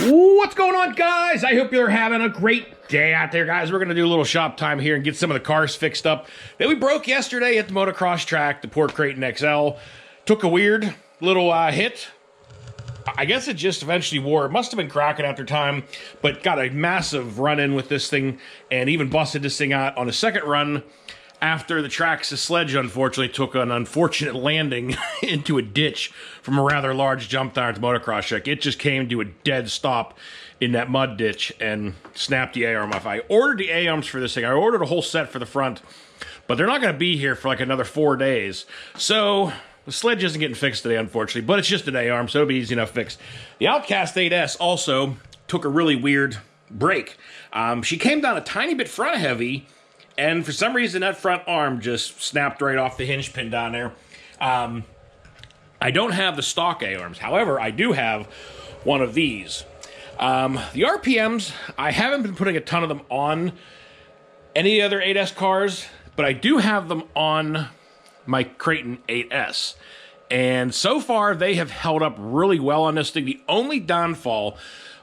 What's going on, guys? I hope you're having a great day out there, guys. We're going to do a little shop time here and get some of the cars fixed up that we broke yesterday at the motocross track. The poor Kraton XL took a weird little hit. I guess it just eventually wore. It must have been cracking after time, but got a massive run-in with this thing and even busted this thing out on a second run after the track's sledge, unfortunately, took an unfortunate landing into a ditch from a rather large jump down at the motocross track. It just came to a dead stop in that mud ditch and snapped the A-arm off. I ordered the A-arms for this thing. I ordered a whole set for the front, but they're not going to be here for like another 4 days. So the sledge isn't getting fixed today, unfortunately, but it's just an A-arm, so it'll be easy enough fixed. The Outcast 8S also took a really weird break. She came down a tiny bit front heavy, and for some reason, that front arm just snapped right off the hinge pin down there. I don't have the stock A-arms. However, I do have one of these. The RPMs, I haven't been putting a ton of them on any other 8S cars, but I do have them on my Kraton 8S. And so far, they have held up really well on this thing. The only downfall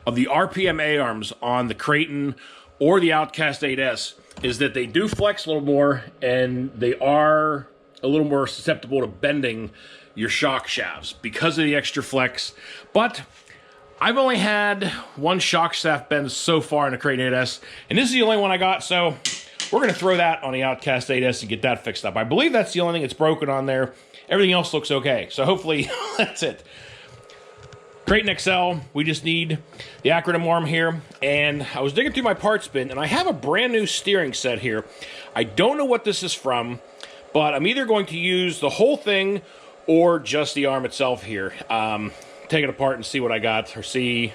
of the RPM A-arms on the Kraton or the Outcast 8S is that they do flex a little more, and they are a little more susceptible to bending your shock shafts because of the extra flex. But I've only had one shock shaft bend so far in the Kraton 8S, and this is the only one I got, so we're going to throw that on the Outcast 8S and get that fixed up. I believe that's the only thing that's broken on there. Everything else looks okay, so hopefully that's it. Kraton XL, we just need the acronym arm here, and I was digging through my parts bin, and I have a brand new steering set here. I don't know what this is from, but I'm either going to use the whole thing or just the arm itself here. Take it apart and see what I got, or see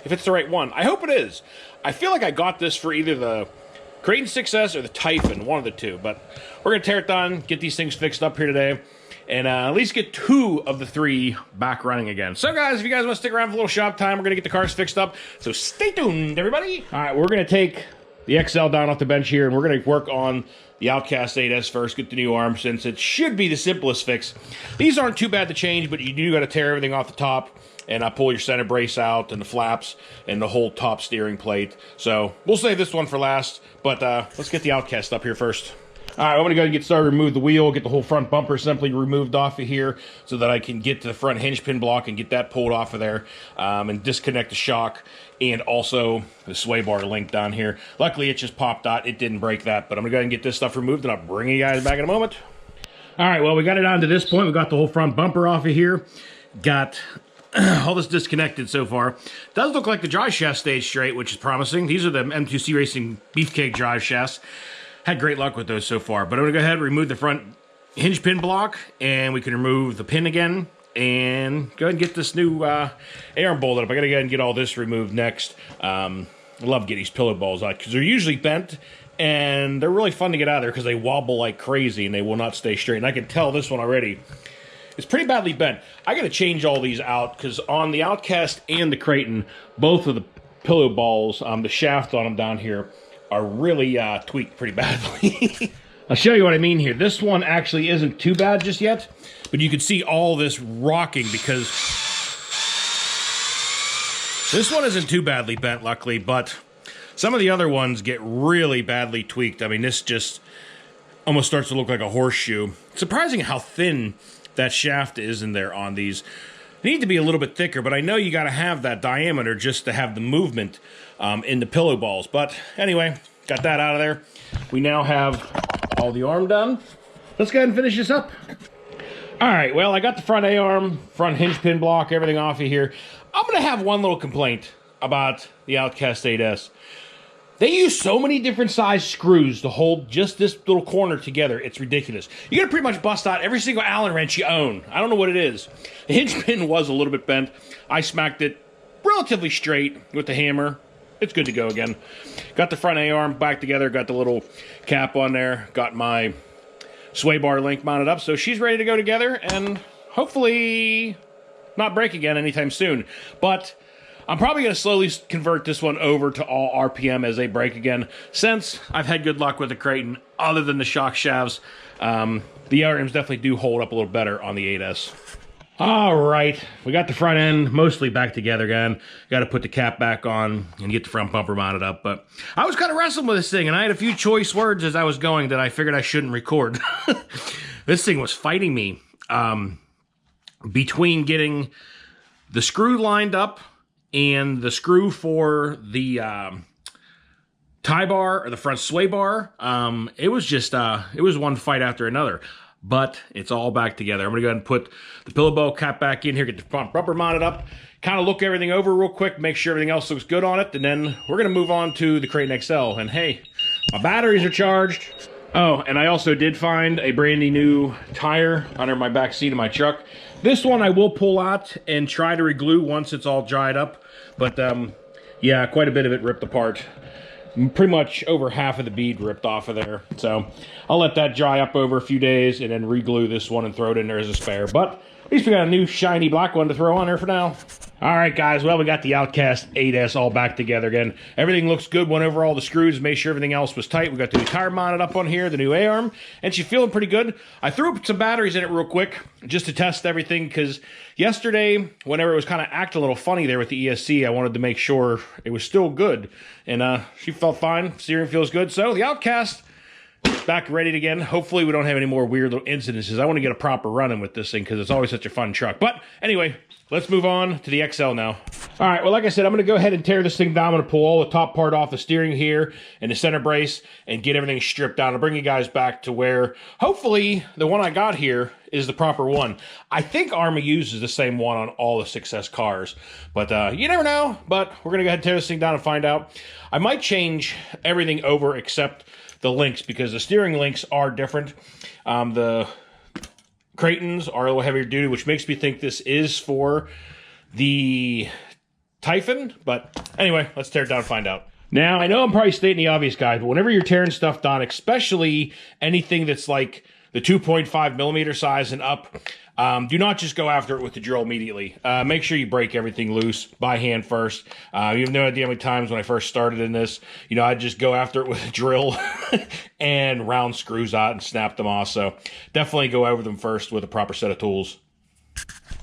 if it's the right one. I hope it is. I feel like I got this for either the Kraton 6S or the Typhon, one of the two, but we're going to tear it down, get these things fixed up here today, and at least get 2 of the 3 back running again. So, guys, if you guys want to stick around for a little shop time, we're going to get the cars fixed up. So stay tuned, everybody. All right, we're going to take the XL down off the bench here, and we're going to work on the Outcast 8S first, get the new arm, since it should be the simplest fix. These aren't too bad to change, but you do got to tear everything off the top and pull your center brace out and the flaps and the whole top steering plate. So we'll save this one for last, but let's get the Outcast up here first. All right, I'm going to go and get started, remove the wheel, get the whole front bumper simply removed off of here so that I can get to the front hinge pin block and get that pulled off of there, and disconnect the shock and also the sway bar link down here. Luckily, it just popped out. It didn't break that, but I'm going to go ahead and get this stuff removed, and I'll bring you guys back in a moment. All right, well, we got it down to this point. We got the whole front bumper off of here. Got all this disconnected so far. Does look like the drive shaft stayed straight, which is promising. These are the M2C Racing Beefcake drive shafts. Had great luck with those so far, but I'm going to go ahead and remove the front hinge pin block, and we can remove the pin again, and go ahead and get this new A-arm bolted up. I got to go ahead and get all this removed next. I love getting these pillow balls out, because they're usually bent, and they're really fun to get out of there, because they wobble like crazy, and they will not stay straight. And I can tell this one already, it's pretty badly bent. I got to change all these out, because on the Outcast and the Kraton, both of the pillow balls, the shaft on them down here, are really tweaked pretty badly. I'll show you what I mean here. This one actually isn't too bad just yet, but you can see all this rocking because this one isn't too badly bent, luckily, but some of the other ones get really badly tweaked. I mean, this just almost starts to look like a horseshoe. It's surprising how thin that shaft is in there on these. They need to be a little bit thicker, but I know you got to have that diameter just to have the movement in the pillow balls. But anyway, got that out of there. We now have all the arm done. Let's go ahead and finish this up. All right, well, I got the front A-arm, front hinge pin block, everything off of here. I'm going to have one little complaint about the Outcast 8S. They use so many different size screws to hold just this little corner together. It's ridiculous. You got to pretty much bust out every single Allen wrench you own. I don't know what it is. The hinge pin was a little bit bent. I smacked it relatively straight with the hammer. It's good to go again. Got the front A-arm back together. Got the little cap on there. Got my sway bar link mounted up. So she's ready to go together and hopefully not break again anytime soon. But I'm probably going to slowly convert this one over to all RPM as they break again, since I've had good luck with the Kraton, other than the shock shafts. The A-arms definitely do hold up a little better on the 8S. All right, we got the front end mostly back together again. Got to put the cap back on and get the front bumper mounted up. But I was kind of wrestling with this thing, and I had a few choice words as I was going that I figured I shouldn't record. This thing was fighting me between getting the screw lined up and the screw for the tie bar or the front sway bar. It was just, it was one fight after another. But it's all back together. I'm going to go ahead and put the pillow bow cap back in here, get the front bumper mounted up, kind of look everything over real quick, make sure everything else looks good on it, and then we're going to move on to the Kraton XL. And hey, my batteries are charged. Oh, and I also did find a brandy new tire under my back seat of my truck. This one I will pull out and try to reglue once it's all dried up. But yeah, quite a bit of it ripped apart. Pretty much over half of the bead ripped off of there. So I'll let that dry up over a few days and then re-glue this one and throw it in there as a spare. But at least we got a new shiny black one to throw on there for now. All right, guys. Well, we got the Outcast 8S all back together again. Everything looks good. Went over all the screws, made sure everything else was tight. We got the new tire mounted up on here, the new A-arm, and she's feeling pretty good. I threw up some batteries in it real quick just to test everything because yesterday, whenever it was kind of acting a little funny there with the ESC, I wanted to make sure it was still good. And she felt fine. Steering feels good. So the Outcast back ready again. Hopefully we don't have any more weird little incidences. I want to get a proper run-in with this thing because it's always such a fun truck. But anyway, let's move on to the XL now. All right, well, like I said, I'm going to go ahead and tear this thing down. I'm going to pull all the top part off the steering here and the center brace and get everything stripped down. I'll bring you guys back to where, hopefully, the one I got here is the proper one. I think Arma uses the same one on all the Success cars, but you never know. But we're going to go ahead and tear this thing down and find out. I might change everything over except the links because the steering links are different. The Kratons are a little heavier duty, which makes me think this is for the Typhon. But anyway, let's tear it down and find out. Now, I know I'm probably stating the obvious, guys, but whenever you're tearing stuff down, especially anything that's like the 2.5 millimeter size and up, do not just go after it with the drill immediately. Make sure you break everything loose by hand first. You have no idea how many times when I first started in this, you know, I'd just go after it with a drill and round screws out and snap them off. So definitely go over them first with a proper set of tools.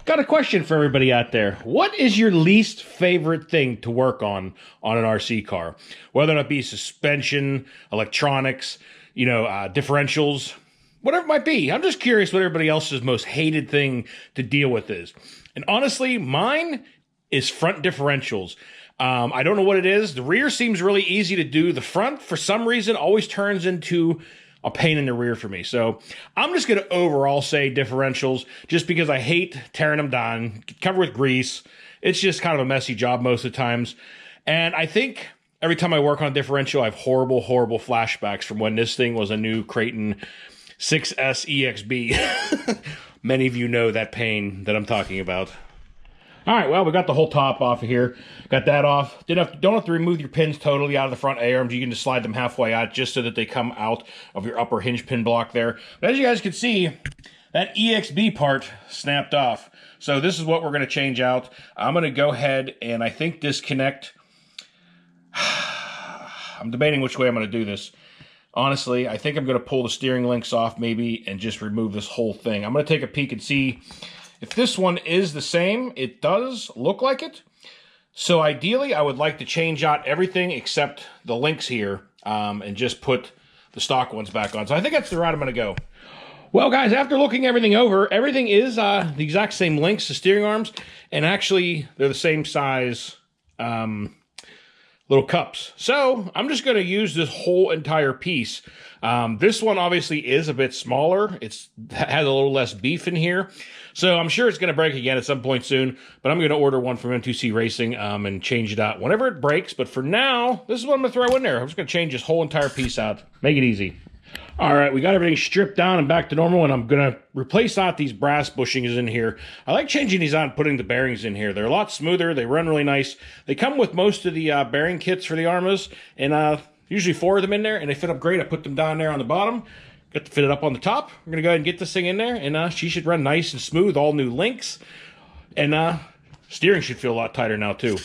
Got a question for everybody out there. What is your least favorite thing to work on an RC car? Whether it be suspension, electronics, you know, differentials, whatever it might be. I'm just curious what everybody else's most hated thing to deal with is. And honestly, mine is front differentials. I don't know what it is. The rear seems really easy to do. The front, for some reason, always turns into a pain in the rear for me. So I'm just going to overall say differentials just because I hate tearing them down, covered with grease. It's just kind of a messy job most of the times. And I think every time I work on a differential, I have horrible, horrible flashbacks from when this thing was a new Kraton 6S EXB. Many of you know that pain that I'm talking about. All right, well, we got the whole top off of here. Got that off. Don't have to remove your pins totally out of the front A-arms. You can just slide them halfway out just so that they come out of your upper hinge pin block there. But as you guys can see, that EXB part snapped off. So this is what we're going to change out. I'm going to go ahead and I think disconnect. I'm debating which way I'm going to do this. Honestly, I think I'm going to pull the steering links off maybe and just remove this whole thing. I'm going to take a peek and see if this one is the same. It does look like it. So ideally, I would like to change out everything except the links here and just put the stock ones back on. So I think that's the route I'm going to go. Well, guys, after looking everything over, everything is the exact same links, the steering arms, and actually they're the same size little cups. So I'm just going to use this whole entire piece. This one obviously is a bit smaller. It has a little less beef in here. So I'm sure it's going to break again at some point soon, but I'm going to order one from M2C Racing and change it out whenever it breaks. But for now, this is what I'm going to throw in there. I'm just going to change this whole entire piece out. Make it easy. All right, we got everything stripped down and back to normal, and I'm going to replace out these brass bushings in here. I like changing these out and putting the bearings in here. They're a lot smoother. They run really nice. They come with most of the bearing kits for the Armas, and usually 4 of them in there, and they fit up great. I put them down there on the bottom. Got to fit it up on the top. We're going to go ahead and get this thing in there, and she should run nice and smooth, all new links. And steering should feel a lot tighter now, too.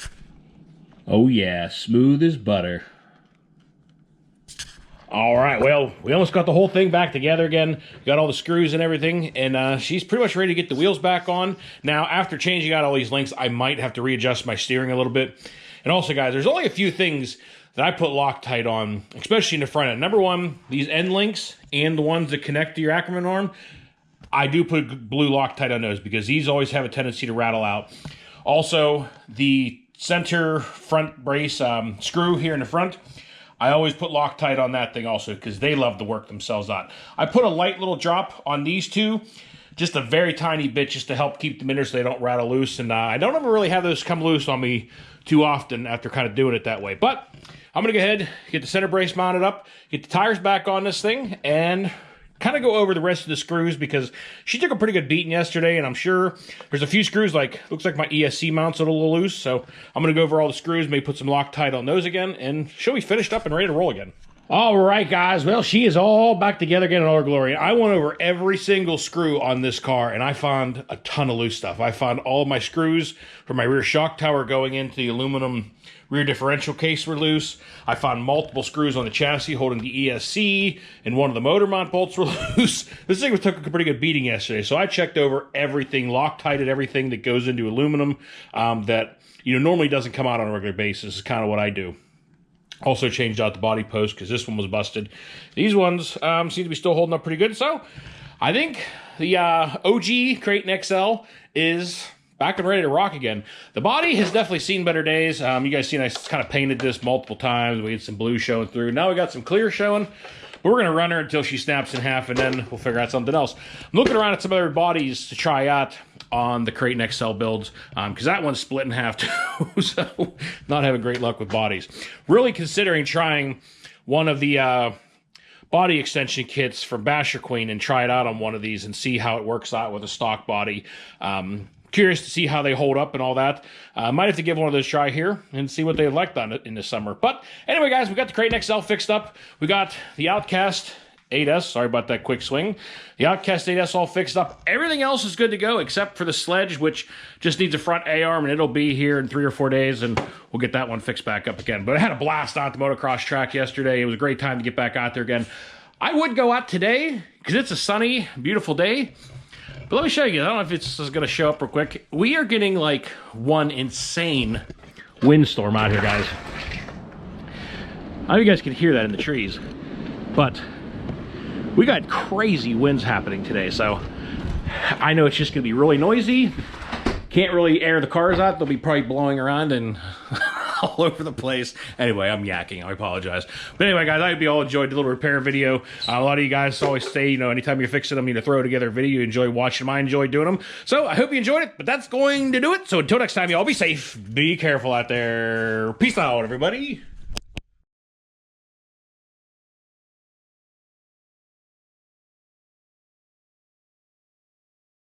Oh, yeah, smooth as butter. All right, well, we almost got the whole thing back together again. Got all the screws and everything, and she's pretty much ready to get the wheels back on. Now, after changing out all these links, I might have to readjust my steering a little bit. And also, guys, there's only a few things that I put Loctite on, especially in the front end. Number one, these end links and the ones that connect to your Ackerman arm, I do put blue Loctite on those because these always have a tendency to rattle out. Also, the center front brace screw here in the front, I always put Loctite on that thing also because they love to work themselves out. I put a light little drop on these two, just a very tiny bit just to help keep them in there so they don't rattle loose. And I don't ever really have those come loose on me too often after kind of doing it that way. But I'm going to go ahead, get the center brace mounted up, get the tires back on this thing, and kind of go over the rest of the screws because she took a pretty good beating yesterday, and I'm sure there's a few screws, like, looks like my ESC mounts are a little loose, so I'm going to go over all the screws, maybe put some Loctite on those again, and she'll be finished up and ready to roll again. All right, guys, well, she is all back together again in all her glory. I went over every single screw on this car, and I found a ton of loose stuff. I found all of my screws for my rear shock tower going into the aluminum rear differential case were loose. I found multiple screws on the chassis holding the ESC, and one of the motor mount bolts were loose. This thing took a pretty good beating yesterday, so I checked over everything, Loctited everything that goes into aluminum that normally doesn't come out on a regular basis. Is kind of what I do. Also changed out the body post because this one was busted. These ones seem to be still holding up pretty good. So I think the OG Kraton XL is back and ready to rock again. The body has definitely seen better days. You guys seen I kind of painted this multiple times. We had some blue showing through. Now we got some clear showing. But we're going to run her until she snaps in half, and then we'll figure out something else. I'm looking around at some other bodies to try out on the Kraton XL builds, because that one's split in half too, so not having great luck with bodies. Really considering trying one of the body extension kits from Basher Queen and try it out on one of these and see how it works out with a stock body. Curious to see how they hold up and all that. Might have to give one of those a try here and see what they like on it in the summer. But anyway, guys, we got the Kraton XL fixed up. We got the Outcast 8S. Sorry about that quick swing. The Outcast 8S all fixed up. Everything else is good to go except for the sledge, which just needs a front A-arm, and it'll be here in 3 or 4 days, and we'll get that one fixed back up again. But I had a blast out at the motocross track yesterday. It was a great time to get back out there again. I would go out today because it's a sunny, beautiful day. But let me show you. I don't know if it's going to show up real quick. We are getting like one insane windstorm out here, guys. I know you guys can hear that in the trees, but we got crazy winds happening today. So I know it's just going to be really noisy. Can't really air the cars out. They'll be probably blowing around and all over the place. Anyway, I'm yakking. I apologize. But anyway, guys, I hope you all enjoyed the little repair video. A lot of you guys always say, anytime you're fixing them, you throw together a video. You enjoy watching them. I enjoy doing them. So I hope you enjoyed it. But that's going to do it. So until next time, y'all be safe. Be careful out there. Peace out, everybody.